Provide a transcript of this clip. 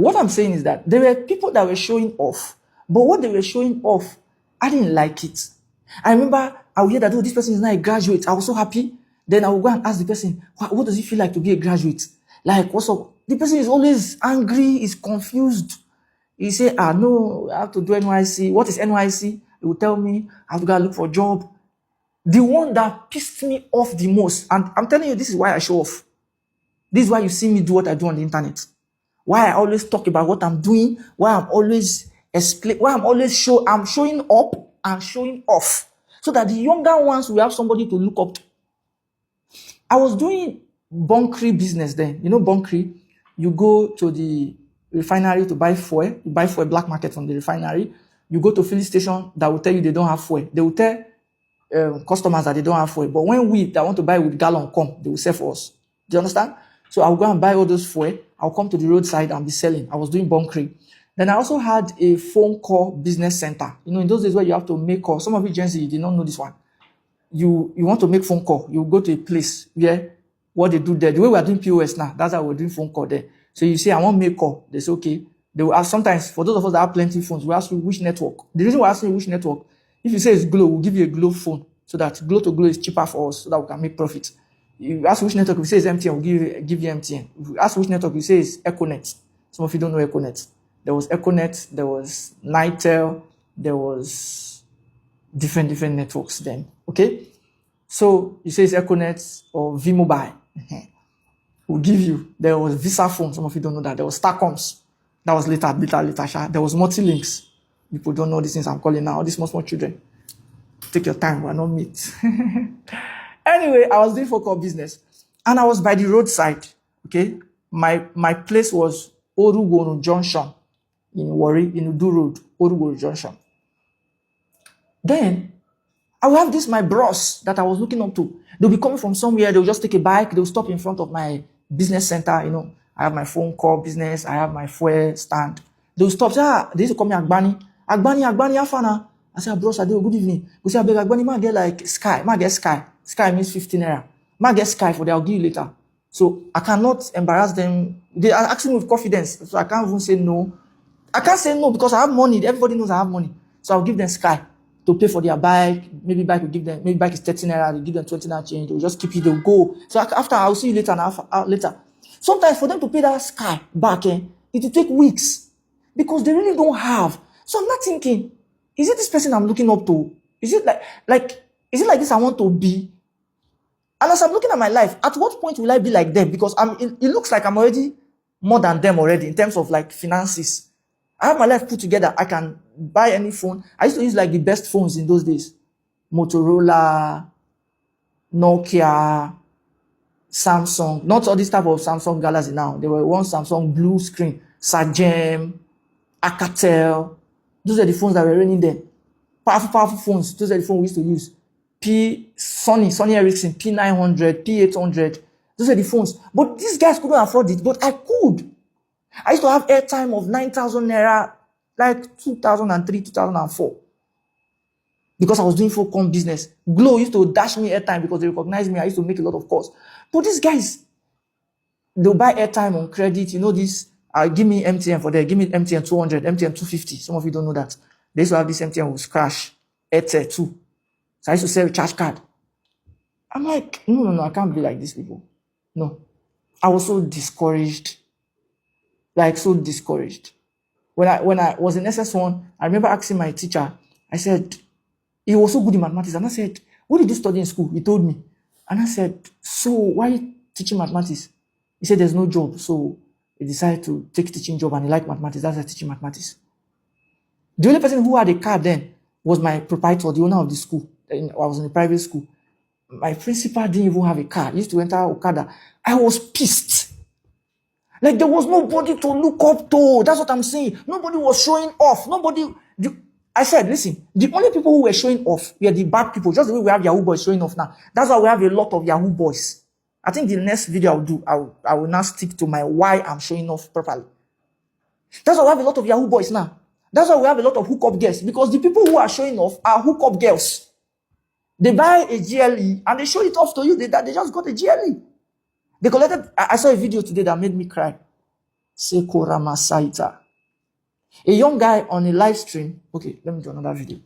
What I'm saying is that there were people that were showing off, but what they were showing off, I didn't like it. I remember I would hear that, oh, this person is not a graduate. I was so happy. Then I would go and ask the person, what does it feel like to be a graduate? Like, what's up? The person is always angry, is confused. He say, no, I have to do NYC. What is NYC? He will tell me, I have to go look for a job. The one that pissed me off the most, and I'm telling you, this is why I show off. This is why you see me do what I do on the internet. Why I always talk about what I'm doing, why I'm always I'm showing up and showing off. So that the younger ones will have somebody to look up to. I was doing bunkering business then. You know bunkering? You go to the refinery to buy fuel. You buy fuel black market from the refinery. You go to filling station that will tell you they don't have fuel. They will tell customers that they don't have fuel. But when we that want to buy with gallon come, they will sell for us. Do you understand? So I'll go and buy all those fuel. I'll come to the roadside and be selling. I was doing bunkering. Then I also had a phone call business center. You know, in those days where you have to make calls. Some of you, Gen Z, you did not know this one. You want to make phone call. You go to a place where what they do there. The way we are doing POS now, that's how we're doing phone call there. So you say, I want to make call. They say, okay. They will ask, sometimes, for those of us that have plenty phones, we ask you which network. The reason we're asking you which network, if you say it's Glo, we'll give you a Glo phone so that Glo to Glo is cheaper for us so that we can make profit. You ask which network, if you say it's MTN, we'll give you MTN. If you ask which network, you say it's Econet. Some of you don't know Econet. There was Econet, there was Nitel, there was different networks then. Okay? So you say it's Econet or V-Mobile. We'll give you. There was Visa phone. Some of you don't know that. There was Starcoms. That was later. There was Multilinks. People don't know these things I'm calling now. All these small children. Take your time. We're not meat. Anyway, I was doing focal business. And I was by the roadside. Okay? My place was Orugoro Junction in Warri, in Udu Road. Orugoro Junction. Then, I will have this, my bros that I was looking up to. They'll be coming from somewhere. They'll just take a bike. They'll stop in front of my business center. You know, I have my phone call business. I have my fuel stand. They'll stop. Say, they used to call me Agbani. Agbani, Afana. I say, bros, good evening. We say, I beg Agbani, man, get like Sky. Man, get Sky. Sky means 15 naira. Man, get Sky for that. I'll give you later. So I cannot embarrass them. They are asking me with confidence. So I can't even say no. I can't say no because I have money. Everybody knows I have money. So I'll give them Sky to pay for their bike. Maybe bike will give them, maybe bike is 30 naira, they give them 20 naira change, they'll just keep it, they'll go. So after, I'll see you later and later. Sometimes for them to pay that Sky back, it will take weeks because they really don't have. So I'm not thinking, is it this person I'm looking up to? Is it is it like this I want to be? And as I'm looking at my life, at what point will I be like them? Because it looks like I'm already more than them already in terms of like finances. I have my life put together. I can buy any phone. I used to use like the best phones in those days. Motorola, Nokia, Samsung. Not all this type of Samsung Galaxy now. There were one Samsung blue screen, Sagem, Alcatel. Those are the phones that were running then. Powerful phones. Those are the phones we used to use. Sony Ericsson, P900, P800. Those are the phones. But these guys couldn't afford it, but I could. I used to have airtime of 9,000 naira, like 2003, 2004. Because I was doing full-com business. Glo used to dash me airtime because they recognized me. I used to make a lot of calls. But these guys, they'll buy airtime on credit. You know this, give me MTN for that. Give me MTN 200, MTN 250. Some of you don't know that. They used to have this MTN with crash, Airtel too. So I used to sell a recharge card. I'm like, no, I can't be like these people. No. I was so discouraged. Like so discouraged. When I was in SS1, I remember asking my teacher, I said, he was so good in mathematics. And I said, what did you study in school? He told me. And I said, so why are you teaching mathematics? He said, there's no job. So he decided to take teaching job and he liked mathematics. That's why teaching mathematics. The only person who had a car then was my proprietor, the owner of the school. I was in a private school. My principal didn't even have a car. He used to enter Okada. I was pissed. Like there was nobody to look up to. That's what I'm saying. Nobody was showing off. I said, listen, the only people who were showing off were the bad people. Just the way we have Yahoo boys showing off now. That's why we have a lot of Yahoo boys. I think the next video I'll do, I will now stick to my why I'm showing off properly. That's why we have a lot of Yahoo boys now. That's why we have a lot of hookup girls. Because the people who are showing off are hookup girls. They buy a GLE and they show it off to you. They just got a GLE. They collected, I saw a video today that made me cry. Sekora Masaita. A young guy on a live stream. Okay, let me do another video.